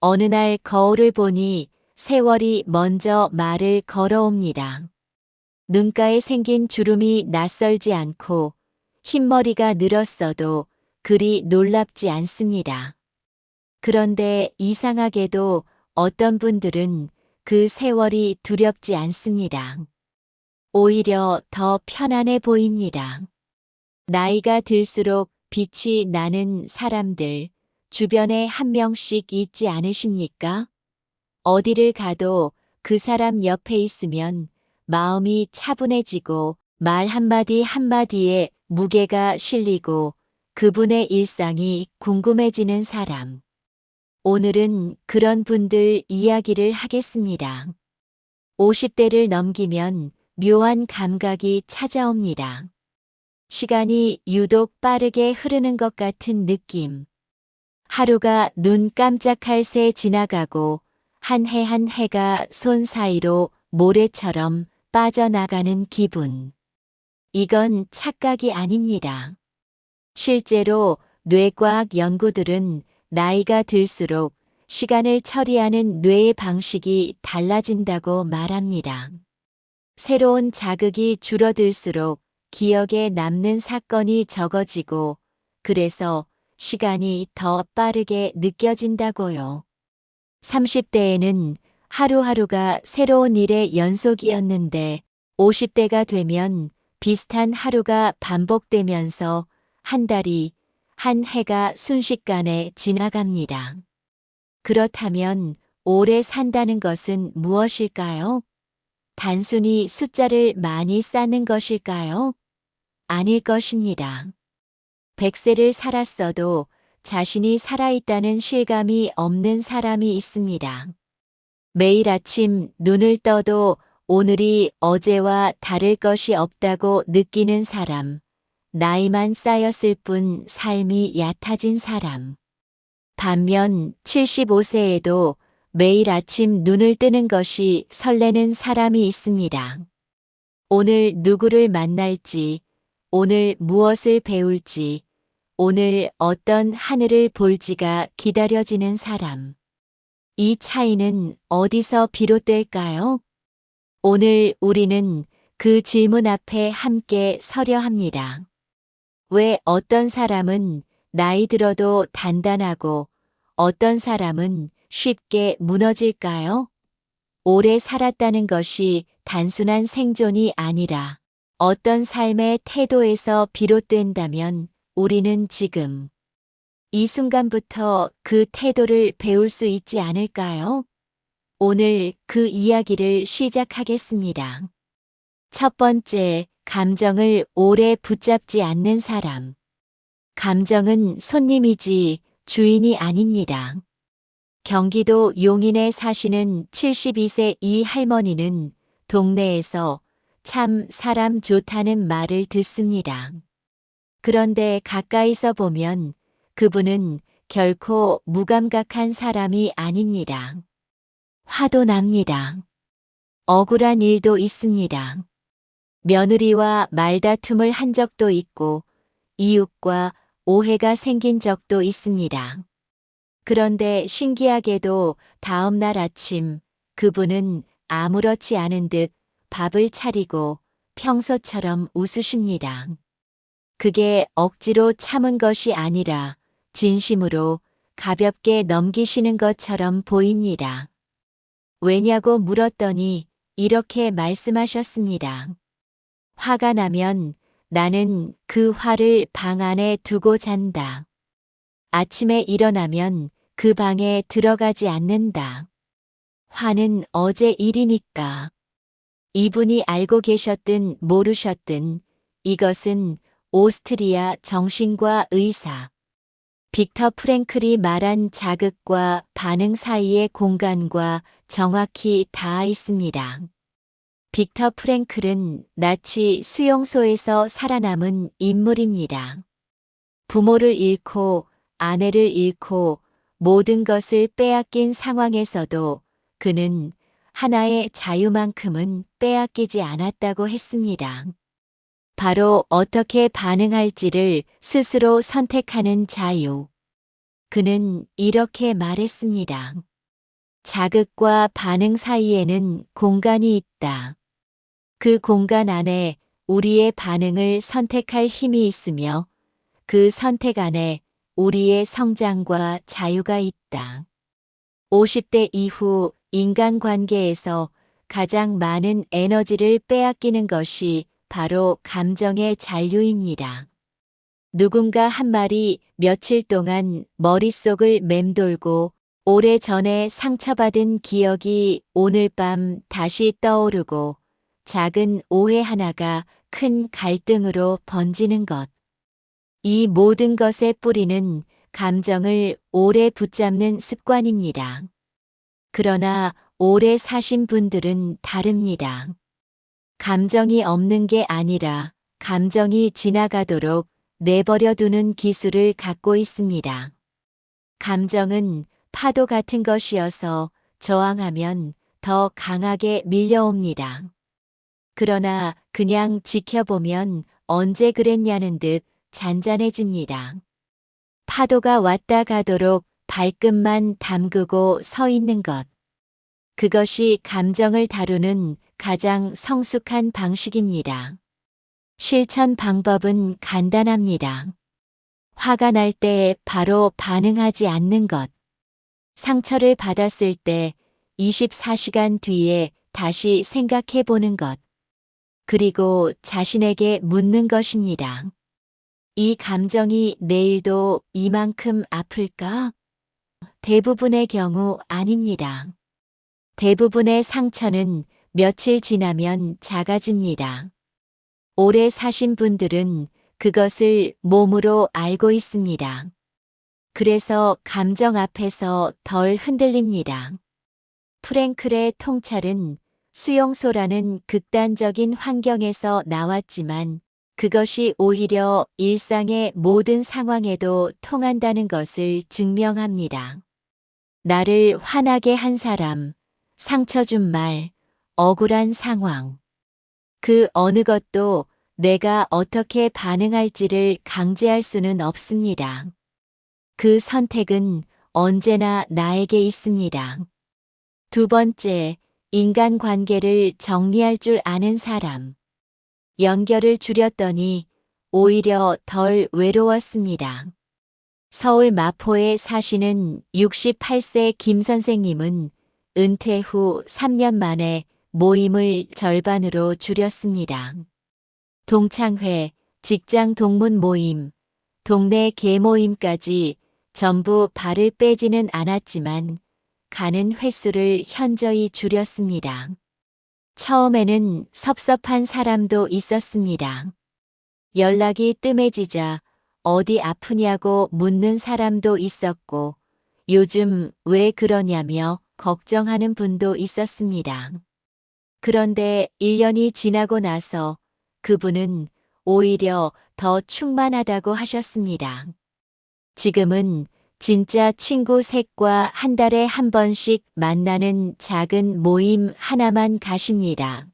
어느 날 거울을 보니 세월이 먼저 말을 걸어옵니다. 눈가에 생긴 주름이 낯설지 않고 흰머리가 늘었어도 그리 놀랍지 않습니다. 그런데 이상하게도 어떤 분들은 그 세월이 두렵지 않습니다. 오히려 더 편안해 보입니다. 나이가 들수록 빛이 나는 사람들, 주변에 한 명씩 있지 않으십니까? 어디를 가도 그 사람 옆에 있으면 마음이 차분해지고 말 한마디 한마디에 무게가 실리고 그분의 일상이 궁금해지는 사람. 오늘은 그런 분들 이야기를 하겠습니다. 50대를 넘기면 묘한 감각이 찾아옵니다. 시간이 유독 빠르게 흐르는 것 같은 느낌. 하루가 눈 깜짝할 새 지나가고 한 해 한 해가 손 사이로 모래처럼 빠져나가는 기분. 이건 착각이 아닙니다. 실제로 뇌과학 연구들은 나이가 들수록 시간을 처리하는 뇌의 방식이 달라진다고 말합니다. 새로운 자극이 줄어들수록 기억에 남는 사건이 적어지고 그래서 시간이 더 빠르게 느껴진다고요. 30대에는 하루하루가 새로운 일의 연속이었는데 50대가 되면 비슷한 하루가 반복되면서 한 달이 한 해가 순식간에 지나갑니다. 그렇다면 오래 산다는 것은 무엇일까요? 단순히 숫자를 많이 쌓는 것일까요? 아닐 것입니다. 100세를 살았어도 자신이 살아있다는 실감이 없는 사람이 있습니다. 매일 아침 눈을 떠도 오늘이 어제와 다를 것이 없다고 느끼는 사람, 나이만 쌓였을 뿐 삶이 얕아진 사람. 반면 75세에도 매일 아침 눈을 뜨는 것이 설레는 사람이 있습니다. 오늘 누구를 만날지, 오늘 무엇을 배울지, 오늘 어떤 하늘을 볼지가 기다려지는 사람. 이 차이는 어디서 비롯될까요? 오늘 우리는 그 질문 앞에 함께 서려 합니다. 왜 어떤 사람은 나이 들어도 단단하고 어떤 사람은 쉽게 무너질까요? 오래 살았다는 것이 단순한 생존이 아니라 어떤 삶의 태도에서 비롯된다면 우리는 지금 이 순간부터 그 태도를 배울 수 있지 않을까요? 오늘 그 이야기를 시작하겠습니다. 첫 번째, 감정을 오래 붙잡지 않는 사람. 감정은 손님이지 주인이 아닙니다. 경기도 용인에 사시는 72세 이 할머니는 동네에서 참 사람 좋다는 말을 듣습니다. 그런데 가까이서 보면 그분은 결코 무감각한 사람이 아닙니다. 화도 납니다. 억울한 일도 있습니다. 며느리와 말다툼을 한 적도 있고 이웃과 오해가 생긴 적도 있습니다. 그런데 신기하게도 다음 날 아침 그분은 아무렇지 않은 듯 밥을 차리고 평소처럼 웃으십니다. 그게 억지로 참은 것이 아니라 진심으로 가볍게 넘기시는 것처럼 보입니다. 왜냐고 물었더니 이렇게 말씀하셨습니다. 화가 나면 나는 그 화를 방 안에 두고 잔다. 아침에 일어나면 그 방에 들어가지 않는다. 화는 어제 일이니까. 이분이 알고 계셨든 모르셨든 이것은 오스트리아 정신과 의사 빅터 프랭클이 말한 자극과 반응 사이의 공간과 정확히 닿아 있습니다. 빅터 프랭클은 나치 수용소에서 살아남은 인물입니다. 부모를 잃고 아내를 잃고 모든 것을 빼앗긴 상황에서도 그는 하나의 자유만큼은 빼앗기지 않았다고 했습니다. 바로 어떻게 반응할지를 스스로 선택하는 자유. 그는 이렇게 말했습니다. 자극과 반응 사이에는 공간이 있다. 그 공간 안에 우리의 반응을 선택할 힘이 있으며 그 선택 안에 우리의 성장과 자유가 있다. 50대 이후 인간관계에서 가장 많은 에너지를 빼앗기는 것이 바로 감정의 잔류입니다. 누군가 한 말이 며칠 동안 머릿속을 맴돌고 오래전에 상처받은 기억이 오늘 밤 다시 떠오르고 작은 오해 하나가 큰 갈등으로 번지는 것. 이 모든 것의 뿌리는 감정을 오래 붙잡는 습관입니다. 그러나 오래 사신 분들은 다릅니다. 감정이 없는 게 아니라 감정이 지나가도록 내버려 두는 기술을 갖고 있습니다. 감정은 파도 같은 것이어서 저항하면 더 강하게 밀려옵니다. 그러나 그냥 지켜보면 언제 그랬냐는 듯 잔잔해집니다. 파도가 왔다 가도록 발끝만 담그고 서 있는 것. 그것이 감정을 다루는 가장 성숙한 방식입니다. 실천 방법은 간단합니다. 화가 날 때 바로 반응하지 않는 것. 상처를 받았을 때 24시간 뒤에 다시 생각해 보는 것. 그리고 자신에게 묻는 것입니다. 이 감정이 내일도 이만큼 아플까? 대부분의 경우 아닙니다. 대부분의 상처는 며칠 지나면 작아집니다. 오래 사신 분들은 그것을 몸으로 알고 있습니다. 그래서 감정 앞에서 덜 흔들립니다. 프랭클의 통찰은 수용소라는 극단적인 환경에서 나왔지만 그것이 오히려 일상의 모든 상황에도 통한다는 것을 증명합니다. 나를 화나게 한 사람, 상처 준 말, 억울한 상황. 그 어느 것도 내가 어떻게 반응할지를 강제할 수는 없습니다. 그 선택은 언제나 나에게 있습니다. 두 번째, 인간관계를 정리할 줄 아는 사람. 연결을 줄였더니 오히려 덜 외로웠습니다. 서울 마포에 사시는 68세 김 선생님은 은퇴 후 3년 만에 모임을 절반으로 줄였습니다. 동창회, 직장 동문 모임, 동네 계모임까지 전부 발을 빼지는 않았지만 가는 횟수를 현저히 줄였습니다. 처음에는 섭섭한 사람도 있었습니다. 연락이 뜸해지자 어디 아프냐고 묻는 사람도 있었고 요즘 왜 그러냐며 걱정하는 분도 있었습니다. 그런데 1년이 지나고 나서 그분은 오히려 더 충만하다고 하셨습니다. 지금은 진짜 친구 셋과 한 달에 한 번씩 만나는 작은 모임 하나만 가십니다.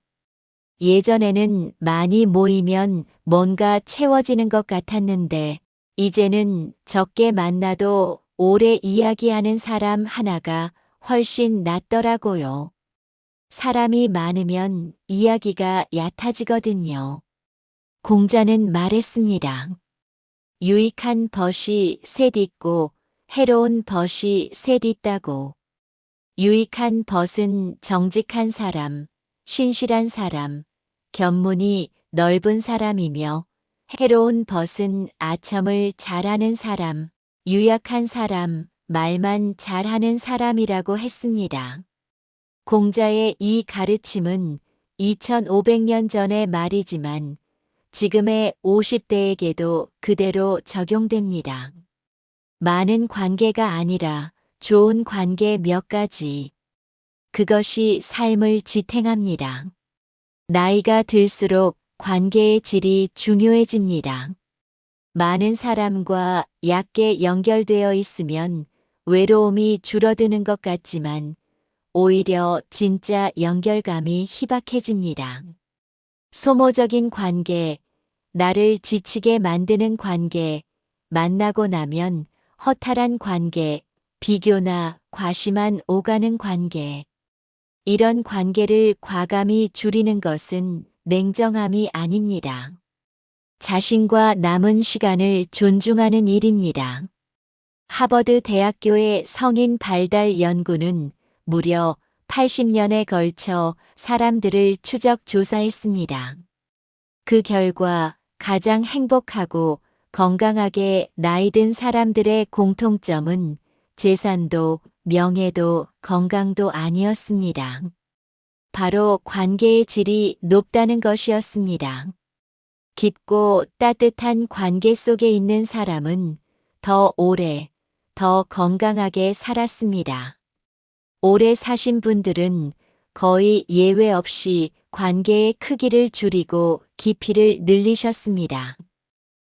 예전에는 많이 모이면 뭔가 채워지는 것 같았는데 이제는 적게 만나도 오래 이야기하는 사람 하나가 훨씬 낫더라고요. 사람이 많으면 이야기가 얕아지거든요. 공자는 말했습니다. 유익한 벗이 셋 있고 해로운 벗이 셋 있다고. 유익한 벗은 정직한 사람, 신실한 사람, 견문이 넓은 사람이며 해로운 벗은 아첨을 잘하는 사람, 유약한 사람, 말만 잘하는 사람이라고 했습니다. 공자의 이 가르침은 2500년 전의 말이지만 지금의 50대에게도 그대로 적용됩니다. 많은 관계가 아니라 좋은 관계 몇 가지. 그것이 삶을 지탱합니다. 나이가 들수록 관계의 질이 중요해집니다. 많은 사람과 얕게 연결되어 있으면 외로움이 줄어드는 것 같지만 오히려 진짜 연결감이 희박해집니다. 소모적인 관계, 나를 지치게 만드는 관계, 만나고 나면 허탈한 관계, 비교나 과시만 오가는 관계. 이런 관계를 과감히 줄이는 것은 냉정함이 아닙니다. 자신과 남은 시간을 존중하는 일입니다. 하버드 대학교의 성인 발달 연구는 무려 80년에 걸쳐 사람들을 추적 조사했습니다. 그 결과 가장 행복하고 건강하게 나이 든 사람들의 공통점은 재산도 명예도 건강도 아니었습니다. 바로 관계의 질이 높다는 것이었습니다. 깊고 따뜻한 관계 속에 있는 사람은 더 오래, 더 건강하게 살았습니다. 오래 사신 분들은 거의 예외 없이 관계의 크기를 줄이고 깊이를 늘리셨습니다.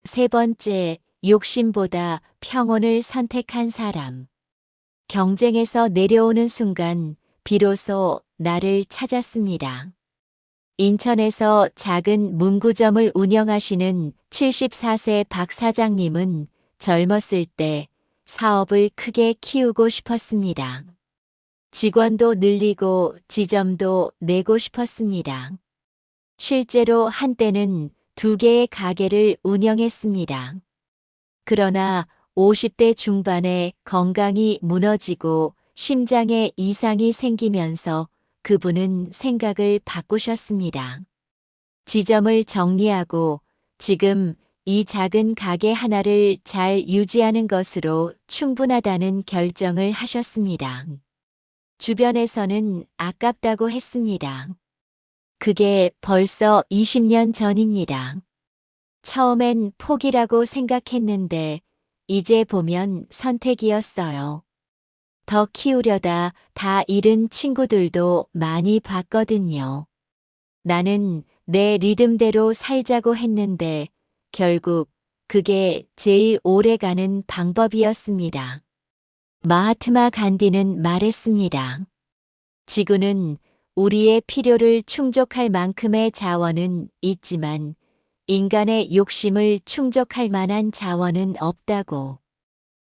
세 번째, 욕심보다 평온을 선택한 사람. 경쟁에서 내려오는 순간 비로소 나를 찾았습니다. 인천에서 작은 문구점을 운영하시는 74세 박 사장님은 젊었을 때 사업을 크게 키우고 싶었습니다. 직원도 늘리고 지점도 내고 싶었습니다. 실제로 한때는 2개의 가게를 운영했습니다. 그러나 50대 중반에 건강이 무너지고 심장에 이상이 생기면서 그분은 생각을 바꾸셨습니다. 지점을 정리하고 지금 이 작은 가게 하나를 잘 유지하는 것으로 충분하다는 결정을 하셨습니다. 주변에서는 아깝다고 했습니다. 그게 벌써 20년 전입니다. 처음엔 포기라고 생각했는데 이제 보면 선택이었어요. 더 키우려다 다 잃은 친구들도 많이 봤거든요. 나는 내 리듬대로 살자고 했는데 결국 그게 제일 오래가는 방법이었습니다. 마하트마 간디는 말했습니다. 지구는 우리의 필요를 충족할 만큼의 자원은 있지만 인간의 욕심을 충족할 만한 자원은 없다고.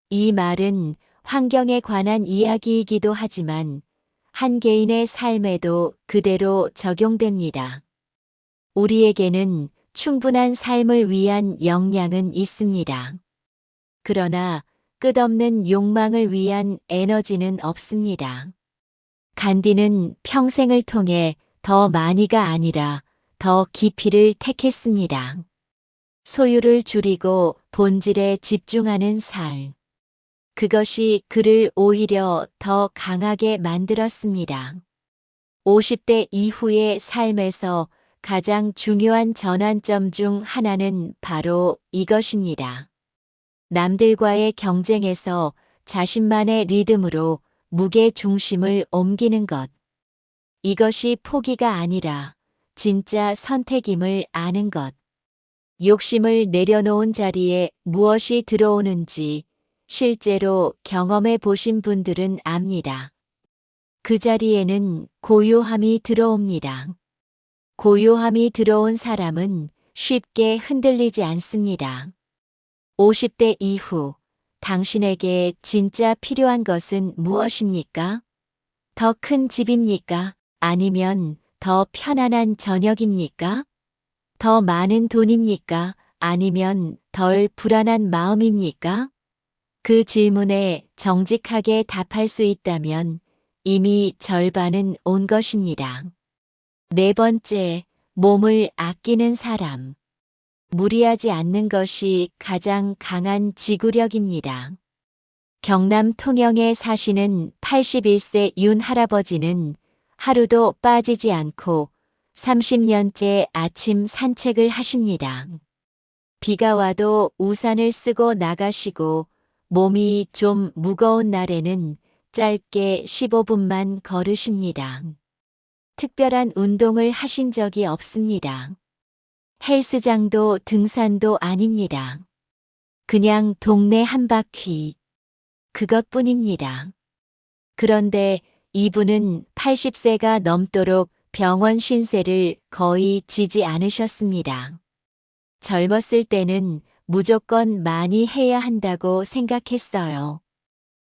이 말은 환경에 관한 이야기이기도 하지만 한 개인의 삶에도 그대로 적용됩니다. 우리에게는 충분한 삶을 위한 역량은 있습니다. 그러나 끝없는 욕망을 위한 에너지는 없습니다. 간디는 평생을 통해 더 많이가 아니라 더 깊이를 택했습니다. 소유를 줄이고 본질에 집중하는 삶. 그것이 그를 오히려 더 강하게 만들었습니다. 50대 이후의 삶에서 가장 중요한 전환점 중 하나는 바로 이것입니다. 남들과의 경쟁에서 자신만의 리듬으로 무게 중심을 옮기는 것. 이것이 포기가 아니라 진짜 선택임을 아는 것. 욕심을 내려놓은 자리에 무엇이 들어오는지 실제로 경험해 보신 분들은 압니다. 그 자리에는 고요함이 들어옵니다. 고요함이 들어온 사람은 쉽게 흔들리지 않습니다. 50대 이후 당신에게 진짜 필요한 것은 무엇입니까? 더 큰 집입니까? 아니면 더 편안한 저녁입니까? 더 많은 돈입니까? 아니면 덜 불안한 마음입니까? 그 질문에 정직하게 답할 수 있다면 이미 절반은 온 것입니다. 네 번째, 몸을 아끼는 사람. 무리하지 않는 것이 가장 강한 지구력입니다. 경남 통영에 사시는 81세 윤 할아버지는 하루도 빠지지 않고 30년째 아침 산책을 하십니다. 비가 와도 우산을 쓰고 나가시고 몸이 좀 무거운 날에는 짧게 15분만 걸으십니다. 특별한 운동을 하신 적이 없습니다. 헬스장도 등산도 아닙니다. 그냥 동네 한 바퀴. 그것뿐입니다. 그런데 이분은 80세가 넘도록 병원 신세를 거의 지지 않으셨습니다. 젊었을 때는 무조건 많이 해야 한다고 생각했어요.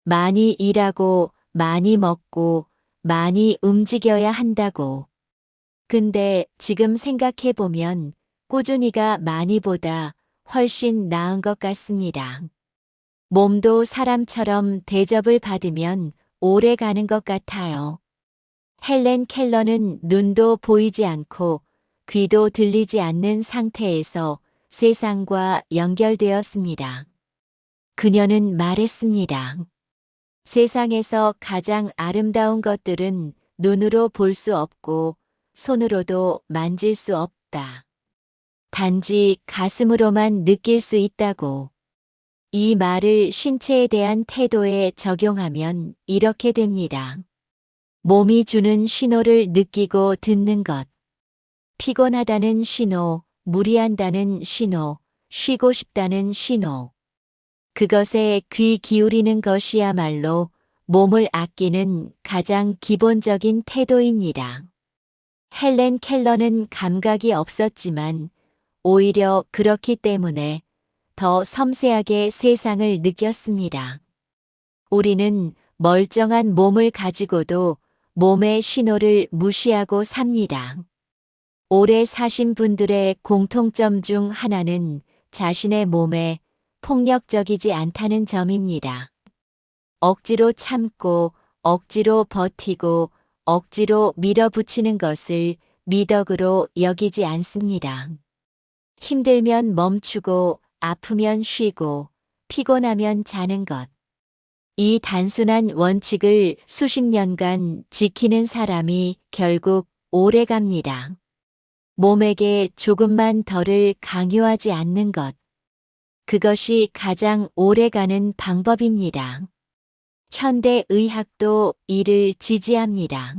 많이 일하고 많이 먹고 많이 움직여야 한다고. 근데 지금 생각해보면 꾸준히가 많이보다 훨씬 나은 것 같습니다. 몸도 사람처럼 대접을 받으면 오래 가는 것 같아요. 헬렌 켈러는 눈도 보이지 않고 귀도 들리지 않는 상태에서 세상과 연결되었습니다. 그녀는 말했습니다. 세상에서 가장 아름다운 것들은 눈으로 볼 수 없고 손으로도 만질 수 없다. 단지 가슴으로만 느낄 수 있다고. 이 말을 신체에 대한 태도에 적용하면 이렇게 됩니다. 몸이 주는 신호를 느끼고 듣는 것. 피곤하다는 신호, 무리한다는 신호, 쉬고 싶다는 신호. 그것에 귀 기울이는 것이야말로 몸을 아끼는 가장 기본적인 태도입니다. 헬렌 켈러는 감각이 없었지만 오히려 그렇기 때문에 더 섬세하게 세상을 느꼈습니다. 우리는 멀쩡한 몸을 가지고도 몸의 신호를 무시하고 삽니다. 오래 사신 분들의 공통점 중 하나는 자신의 몸에 폭력적이지 않다는 점입니다. 억지로 참고, 억지로 버티고, 억지로 밀어붙이는 것을 미덕으로 여기지 않습니다. 힘들면 멈추고, 아프면 쉬고, 피곤하면 자는 것. 이 단순한 원칙을 수십 년간 지키는 사람이 결국 오래 갑니다. 몸에게 조금만 덜을 강요하지 않는 것. 그것이 가장 오래가는 방법입니다. 현대 의학도 이를 지지합니다.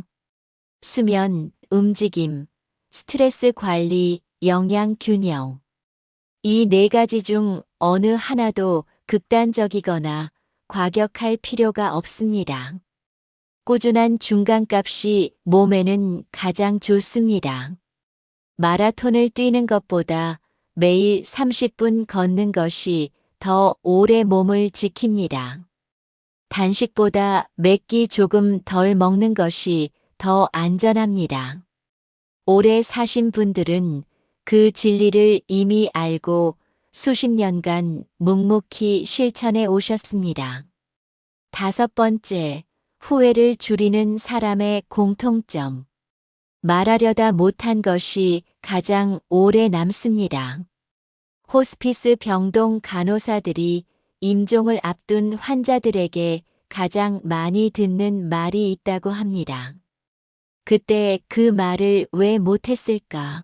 수면, 움직임, 스트레스 관리, 영양 균형. 이 네 가지 중 어느 하나도 극단적이거나 과격할 필요가 없습니다. 꾸준한 중간값이 몸에는 가장 좋습니다. 마라톤을 뛰는 것보다 매일 30분 걷는 것이 더 오래 몸을 지킵니다. 단식보다 맵기 조금 덜 먹는 것이 더 안전합니다. 오래 사신 분들은 그 진리를 이미 알고 수십 년간 묵묵히 실천해 오셨습니다. 5번째, 후회를 줄이는 사람의 공통점. 말하려다 못한 것이 가장 오래 남습니다. 호스피스 병동 간호사들이 임종을 앞둔 환자들에게 가장 많이 듣는 말이 있다고 합니다. 그때 그 말을 왜 못했을까?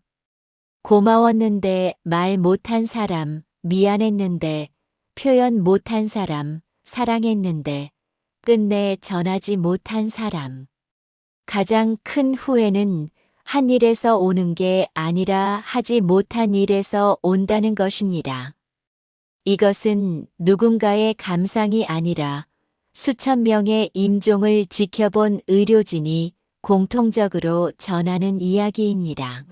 고마웠는데 말 못한 사람, 미안했는데, 표현 못한 사람, 사랑했는데, 끝내 전하지 못한 사람. 가장 큰 후회는 한 일에서 오는 게 아니라 하지 못한 일에서 온다는 것입니다. 이것은 누군가의 감상이 아니라 수천 명의 임종을 지켜본 의료진이 공통적으로 전하는 이야기입니다.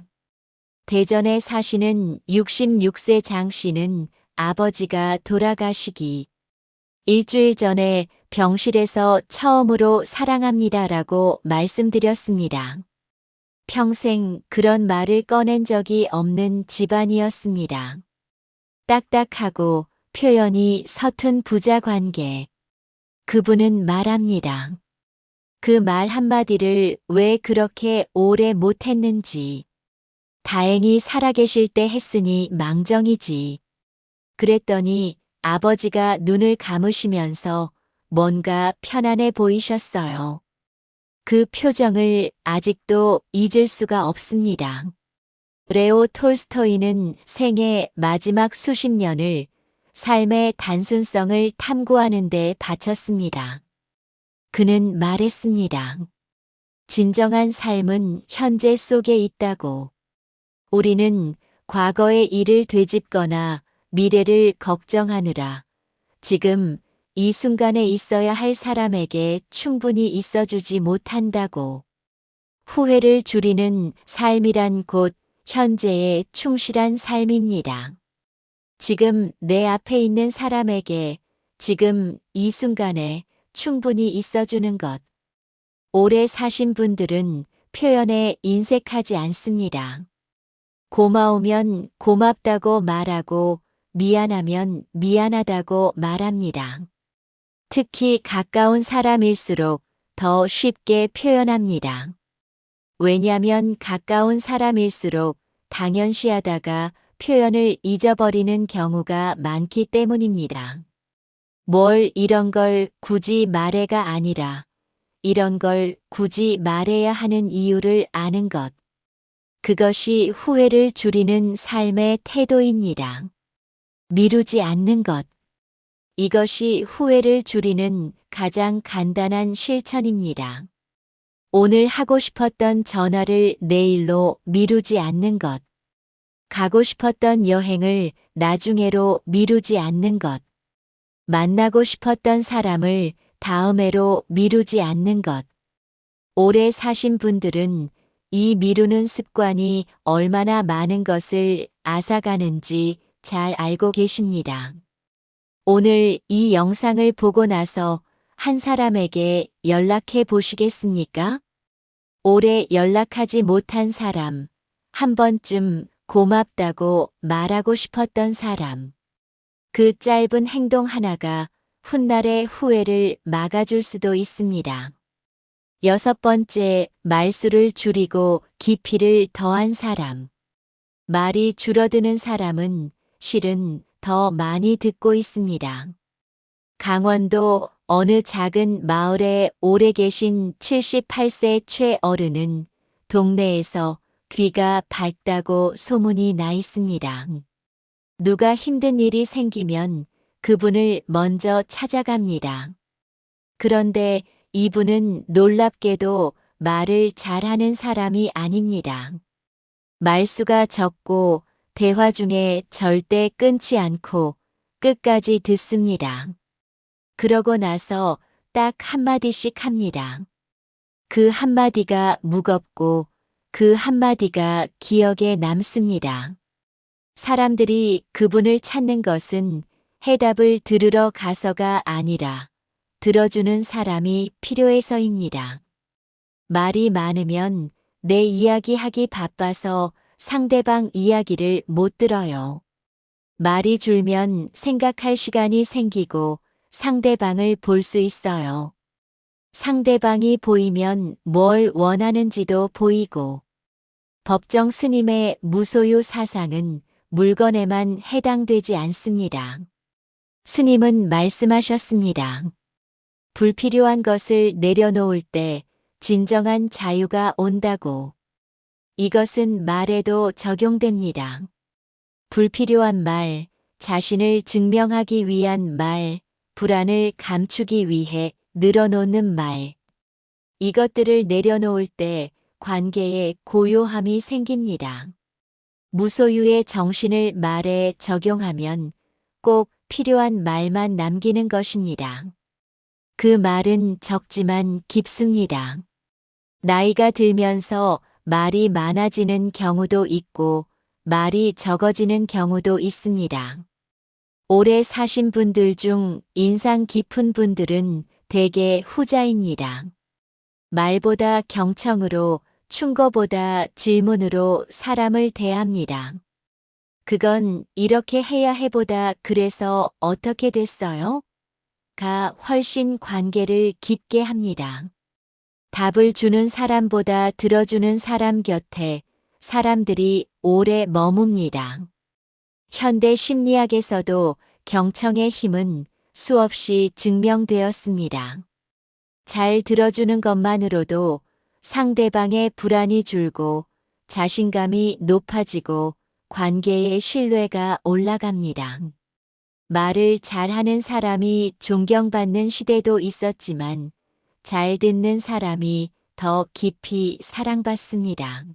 대전에 사시는 66세 장 씨는 아버지가 돌아가시기 일주일 전에 병실에서 처음으로 사랑합니다라고 말씀드렸습니다. 평생 그런 말을 꺼낸 적이 없는 집안이었습니다. 딱딱하고 표현이 서툰 부자 관계. 그분은 말합니다. 그 말 한마디를 왜 그렇게 오래 못했는지. 다행히 살아계실 때 했으니 망정이지. 그랬더니 아버지가 눈을 감으시면서 뭔가 편안해 보이셨어요. 그 표정을 아직도 잊을 수가 없습니다. 레오 톨스토이는 생애 마지막 수십 년을 삶의 단순성을 탐구하는 데 바쳤습니다. 그는 말했습니다. 진정한 삶은 현재 속에 있다고. 우리는 과거의 일을 되짚거나 미래를 걱정하느라 지금 이 순간에 있어야 할 사람에게 충분히 있어주지 못한다고. 후회를 줄이는 삶이란 곧 현재에 충실한 삶입니다. 지금 내 앞에 있는 사람에게 지금 이 순간에 충분히 있어주는 것. 오래 사신 분들은 표현에 인색하지 않습니다. 고마우면 고맙다고 말하고 미안하면 미안하다고 말합니다. 특히 가까운 사람일수록 더 쉽게 표현합니다. 왜냐면 가까운 사람일수록 당연시하다가 표현을 잊어버리는 경우가 많기 때문입니다. 뭘 이런 걸 굳이 말해가 아니라 이런 걸 굳이 말해야 하는 이유를 아는 것. 그것이 후회를 줄이는 삶의 태도입니다. 미루지 않는 것. 이것이 후회를 줄이는 가장 간단한 실천입니다. 오늘 하고 싶었던 전화를 내일로 미루지 않는 것. 가고 싶었던 여행을 나중에로 미루지 않는 것. 만나고 싶었던 사람을 다음해로 미루지 않는 것. 오래 사신 분들은 이 미루는 습관이 얼마나 많은 것을 앗아가는지 잘 알고 계십니다. 오늘 이 영상을 보고 나서 한 사람에게 연락해 보시겠습니까? 오래 연락하지 못한 사람, 한 번쯤 고맙다고 말하고 싶었던 사람. 그 짧은 행동 하나가 훗날의 후회를 막아줄 수도 있습니다. 6번째, 말수를 줄이고 깊이를 더한 사람. 말이 줄어드는 사람은 실은 더 많이 듣고 있습니다. 강원도 어느 작은 마을에 오래 계신 78세 최어른은 동네에서 귀가 밝다고 소문이 나 있습니다. 누가 힘든 일이 생기면 그분을 먼저 찾아갑니다. 그런데 이분은 놀랍게도 말을 잘하는 사람이 아닙니다. 말수가 적고 대화 중에 절대 끊지 않고 끝까지 듣습니다. 그러고 나서 딱 한마디씩 합니다. 그 한마디가 무겁고 그 한마디가 기억에 남습니다. 사람들이 그분을 찾는 것은 해답을 들으러 가서가 아니라 들어주는 사람이 필요해서입니다. 말이 많으면 내 이야기하기 바빠서 상대방 이야기를 못 들어요. 말이 줄면 생각할 시간이 생기고 상대방을 볼 수 있어요. 상대방이 보이면 뭘 원하는지도 보이고. 법정 스님의 무소유 사상은 물건에만 해당되지 않습니다. 스님은 말씀하셨습니다. 불필요한 것을 내려놓을 때 진정한 자유가 온다고. 이것은 말에도 적용됩니다. 불필요한 말, 자신을 증명하기 위한 말, 불안을 감추기 위해 늘어놓는 말. 이것들을 내려놓을 때 관계에 고요함이 생깁니다. 무소유의 정신을 말에 적용하면 꼭 필요한 말만 남기는 것입니다. 그 말은 적지만 깊습니다. 나이가 들면서 말이 많아지는 경우도 있고 말이 적어지는 경우도 있습니다. 오래 사신 분들 중 인상 깊은 분들은 대개 후자입니다. 말보다 경청으로, 충고보다 질문으로 사람을 대합니다. 그건 이렇게 해야 해보다 그래서 어떻게 됐어요? 가 훨씬 관계를 깊게 합니다. 답을 주는 사람보다 들어주는 사람 곁에 사람들이 오래 머뭅니다. 현대 심리학에서도 경청의 힘은 수없이 증명되었습니다. 잘 들어주는 것만으로도 상대방의 불안이 줄고 자신감이 높아지고 관계의 신뢰가 올라갑니다. 말을 잘하는 사람이 존경받는 시대도 있었지만 잘 듣는 사람이 더 깊이 사랑받습니다.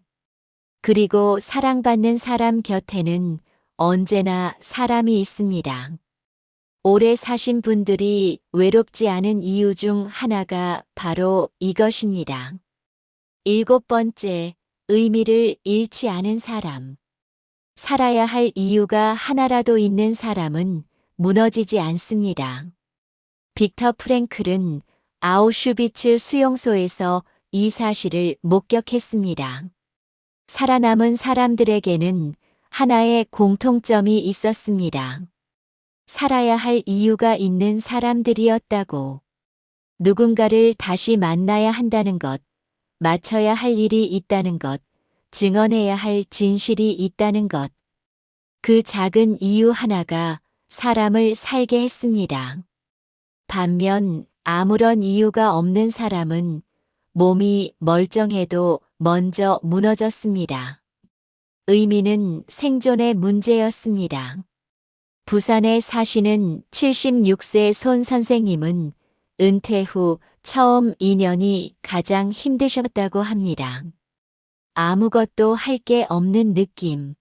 그리고 사랑받는 사람 곁에는 언제나 사람이 있습니다. 오래 사신 분들이 외롭지 않은 이유 중 하나가 바로 이것입니다. 7번째, 의미를 잃지 않은 사람. 살아야 할 이유가 하나라도 있는 사람은 무너지지 않습니다. 빅터 프랭클은 아우슈비츠 수용소에서 이 사실을 목격했습니다. 살아남은 사람들에게는 하나의 공통점이 있었습니다. 살아야 할 이유가 있는 사람들이었다고. 누군가를 다시 만나야 한다는 것, 마쳐야 할 일이 있다는 것, 증언해야 할 진실이 있다는 것. 그 작은 이유 하나가 사람을 살게 했습니다. 반면 아무런 이유가 없는 사람은 몸이 멀쩡해도 먼저 무너졌습니다. 의미는 생존의 문제였습니다. 부산에 사시는 76세 손 선생님은 은퇴 후 처음 2년이 가장 힘드셨다고 합니다. 아무것도 할 게 없는 느낌.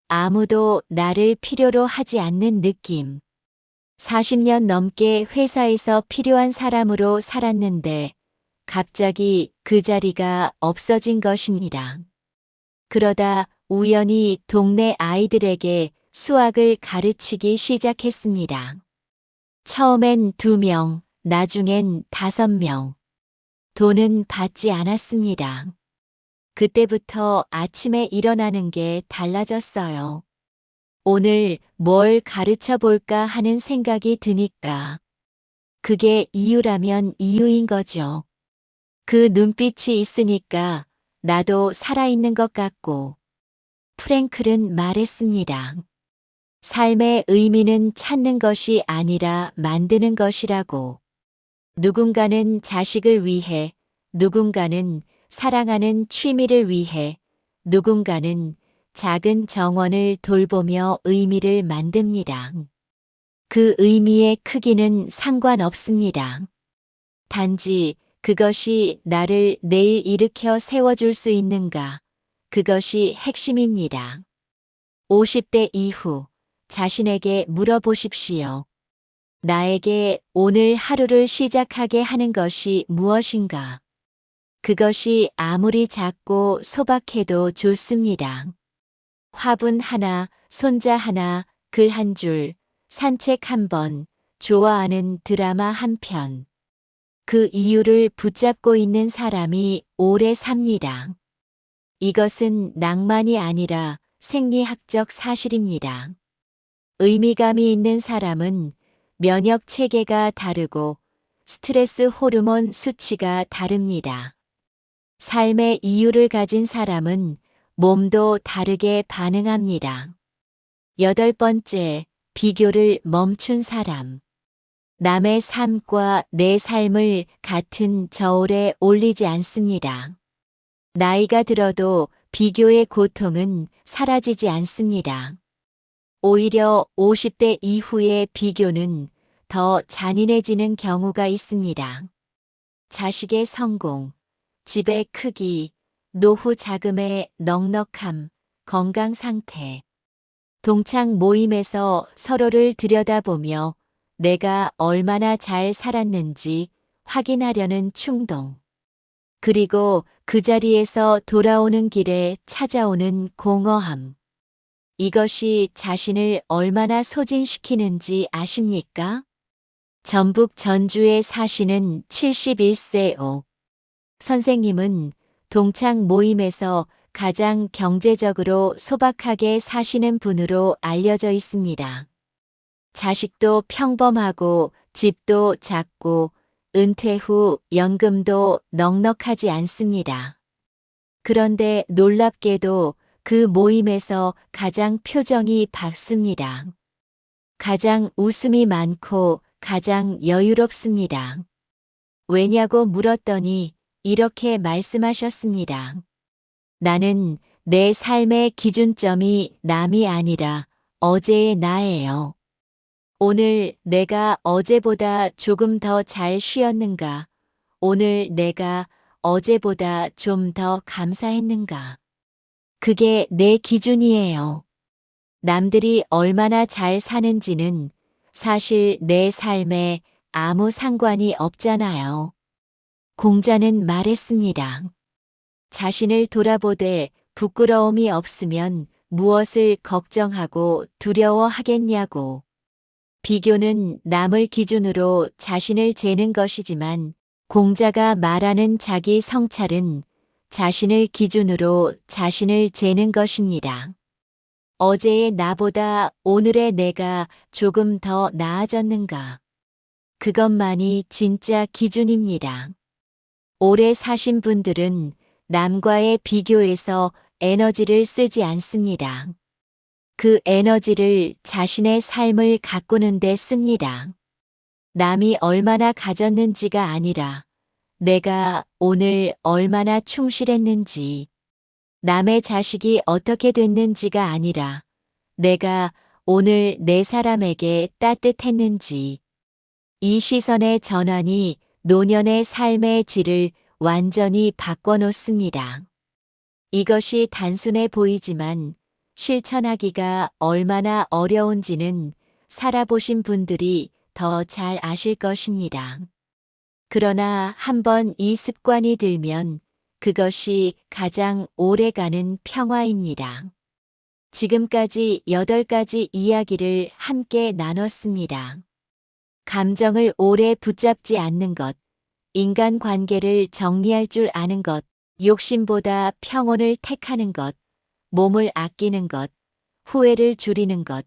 아무도 나를 필요로 하지 않는 느낌. 40년 넘게 회사에서 필요한 사람으로 살았는데 갑자기 그 자리가 없어진 것입니다. 그러다 우연히 동네 아이들에게 수학을 가르치기 시작했습니다. 처음엔 2명, 나중엔 5명. 돈은 받지 않았습니다. 그때부터 아침에 일어나는 게 달라졌어요. 오늘 뭘 가르쳐 볼까 하는 생각이 드니까. 그게 이유라면 이유인 거죠. 그 눈빛이 있으니까 나도 살아있는 것 같고. 프랭클은 말했습니다. 삶의 의미는 찾는 것이 아니라 만드는 것이라고. 누군가는 자식을 위해, 누군가는 사랑하는 취미를 위해, 누군가는 작은 정원을 돌보며 의미를 만듭니다. 그 의미의 크기는 상관없습니다. 단지 그것이 나를 내일 일으켜 세워줄 수 있는가, 그것이 핵심입니다. 50대 이후 자신에게 물어보십시오. 나에게 오늘 하루를 시작하게 하는 것이 무엇인가? 그것이 아무리 작고 소박해도 좋습니다. 화분 하나, 손자 하나, 글 한 줄, 산책 한 번, 좋아하는 드라마 한 편. 그 이유를 붙잡고 있는 사람이 오래 삽니다. 이것은 낭만이 아니라 생리학적 사실입니다. 의미감이 있는 사람은 면역 체계가 다르고 스트레스 호르몬 수치가 다릅니다. 삶의 이유를 가진 사람은 몸도 다르게 반응합니다. 8번째, 비교를 멈춘 사람. 남의 삶과 내 삶을 같은 저울에 올리지 않습니다. 나이가 들어도 비교의 고통은 사라지지 않습니다. 오히려 50대 이후의 비교는 더 잔인해지는 경우가 있습니다. 자식의 성공, 집의 크기, 노후 자금의 넉넉함, 건강 상태. 동창 모임에서 서로를 들여다보며 내가 얼마나 잘 살았는지 확인하려는 충동. 그리고 그 자리에서 돌아오는 길에 찾아오는 공허함. 이것이 자신을 얼마나 소진시키는지 아십니까? 전북 전주에 사시는 71세 오 선생님은 동창 모임에서 가장 경제적으로 소박하게 사시는 분으로 알려져 있습니다. 자식도 평범하고 집도 작고 은퇴 후 연금도 넉넉하지 않습니다. 그런데 놀랍게도 그 모임에서 가장 표정이 밝습니다. 가장 웃음이 많고 가장 여유롭습니다. 왜냐고 물었더니 이렇게 말씀하셨습니다. 나는 내 삶의 기준점이 남이 아니라 어제의 나예요. 오늘 내가 어제보다 조금 더 잘 쉬었는가? 오늘 내가 어제보다 좀 더 감사했는가? 그게 내 기준이에요. 남들이 얼마나 잘 사는지는 사실 내 삶에 아무 상관이 없잖아요. 공자는 말했습니다. 자신을 돌아보되 부끄러움이 없으면 무엇을 걱정하고 두려워하겠냐고. 비교는 남을 기준으로 자신을 재는 것이지만 공자가 말하는 자기 성찰은 자신을 기준으로 자신을 재는 것입니다. 어제의 나보다 오늘의 내가 조금 더 나아졌는가? 그것만이 진짜 기준입니다. 오래 사신 분들은 남과의 비교에서 에너지를 쓰지 않습니다. 그 에너지를 자신의 삶을 가꾸는 데 씁니다. 남이 얼마나 가졌는지가 아니라 내가 오늘 얼마나 충실했는지, 남의 자식이 어떻게 됐는지가 아니라 내가 오늘 내 사람에게 따뜻했는지, 이 시선의 전환이 노년의 삶의 질을 완전히 바꿔놓습니다. 이것이 단순해 보이지만 실천하기가 얼마나 어려운지는 살아보신 분들이 더 잘 아실 것입니다. 그러나 한번 이 습관이 들면 그것이 가장 오래가는 평화입니다. 지금까지 8가지 이야기를 함께 나눴습니다. 감정을 오래 붙잡지 않는 것, 인간관계를 정리할 줄 아는 것, 욕심보다 평온을 택하는 것, 몸을 아끼는 것, 후회를 줄이는 것,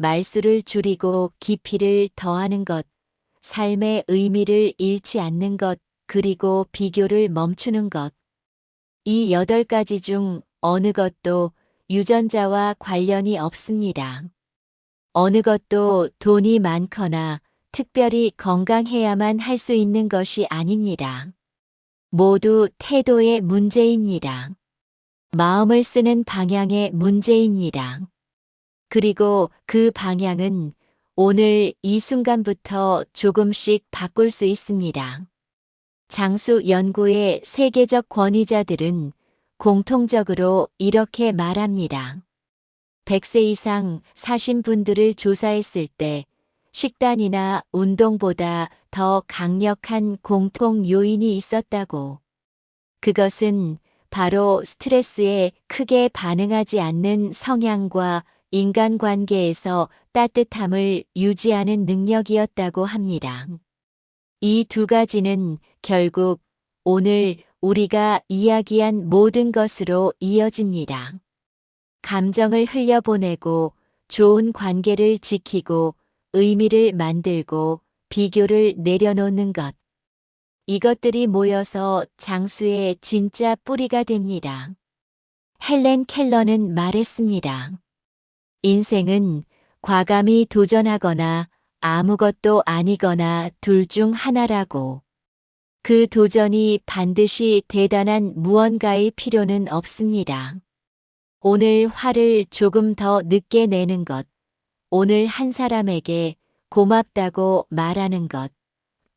말수를 줄이고 깊이를 더하는 것, 삶의 의미를 잃지 않는 것, 그리고 비교를 멈추는 것. 이 8가지 중 어느 것도 유전자와 관련이 없습니다. 어느 것도 돈이 많거나 특별히 건강해야만 할 수 있는 것이 아닙니다. 모두 태도의 문제입니다. 마음을 쓰는 방향의 문제입니다. 그리고 그 방향은 오늘 이 순간부터 조금씩 바꿀 수 있습니다. 장수 연구의 세계적 권위자들은 공통적으로 이렇게 말합니다. 100세 이상 사신 분들을 조사했을 때 식단이나 운동보다 더 강력한 공통 요인이 있었다고. 그것은 바로 스트레스에 크게 반응하지 않는 성향과 인간관계에서 따뜻함을 유지하는 능력이었다고 합니다. 이 2가지는 결국 오늘 우리가 이야기한 모든 것으로 이어집니다. 감정을 흘려보내고 좋은 관계를 지키고 의미를 만들고 비교를 내려놓는 것. 이것들이 모여서 장수의 진짜 뿌리가 됩니다. 헬렌 켈러는 말했습니다. 인생은 과감히 도전하거나 아무것도 아니거나 둘 중 하나라고. 그 도전이 반드시 대단한 무언가일 필요는 없습니다. 오늘 화를 조금 더 늦게 내는 것, 오늘 한 사람에게 고맙다고 말하는 것,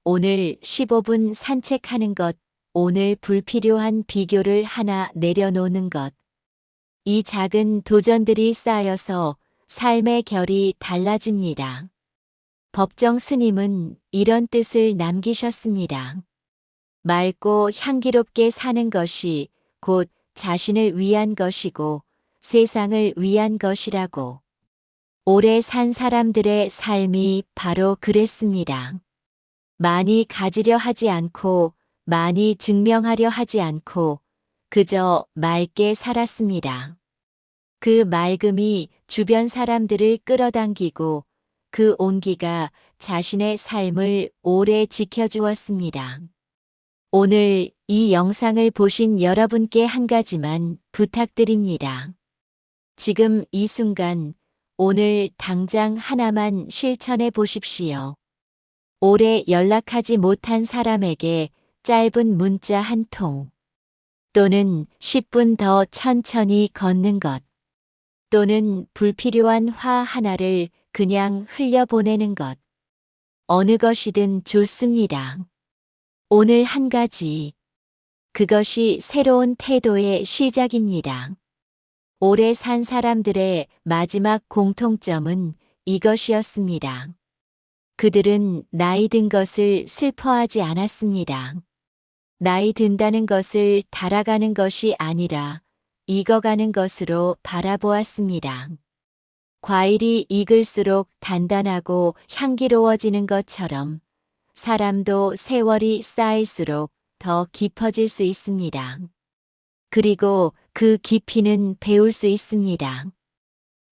오늘 15분 산책하는 것, 오늘 불필요한 비교를 하나 내려놓는 것. 이 작은 도전들이 쌓여서 삶의 결이 달라집니다. 법정 스님은 이런 뜻을 남기셨습니다. 맑고 향기롭게 사는 것이 곧 자신을 위한 것이고 세상을 위한 것이라고. 오래 산 사람들의 삶이 바로 그랬습니다. 많이 가지려 하지 않고 많이 증명하려 하지 않고 그저 맑게 살았습니다. 그 맑음이 주변 사람들을 끌어당기고 그 온기가 자신의 삶을 오래 지켜주었습니다. 오늘 이 영상을 보신 여러분께 한 가지만 부탁드립니다. 지금 이 순간, 오늘 당장 하나만 실천해 보십시오. 오래 연락하지 못한 사람에게 짧은 문자 한 통, 또는 10분 더 천천히 걷는 것, 또는 불필요한 화 하나를 그냥 흘려보내는 것. 어느 것이든 좋습니다. 오늘 한 가지. 그것이 새로운 태도의 시작입니다. 오래 산 사람들의 마지막 공통점은 이것이었습니다. 그들은 나이 든 것을 슬퍼하지 않았습니다. 나이 든다는 것을 달아가는 것이 아니라 익어가는 것으로 바라보았습니다. 과일이 익을수록 단단하고 향기로워지는 것처럼 사람도 세월이 쌓일수록 더 깊어질 수 있습니다. 그리고 그 깊이는 배울 수 있습니다.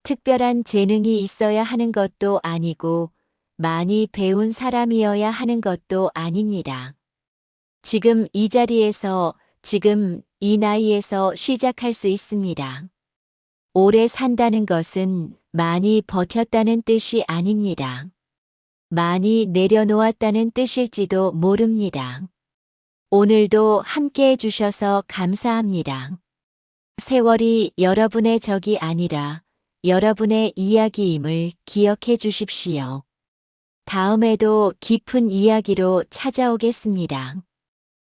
특별한 재능이 있어야 하는 것도 아니고 많이 배운 사람이어야 하는 것도 아닙니다. 지금 이 자리에서, 지금 이 나이에서 시작할 수 있습니다. 오래 산다는 것은 많이 버텼다는 뜻이 아닙니다. 많이 내려놓았다는 뜻일지도 모릅니다. 오늘도 함께 해주셔서 감사합니다. 세월이 여러분의 적이 아니라 여러분의 이야기임을 기억해 주십시오. 다음에도 깊은 이야기로 찾아오겠습니다.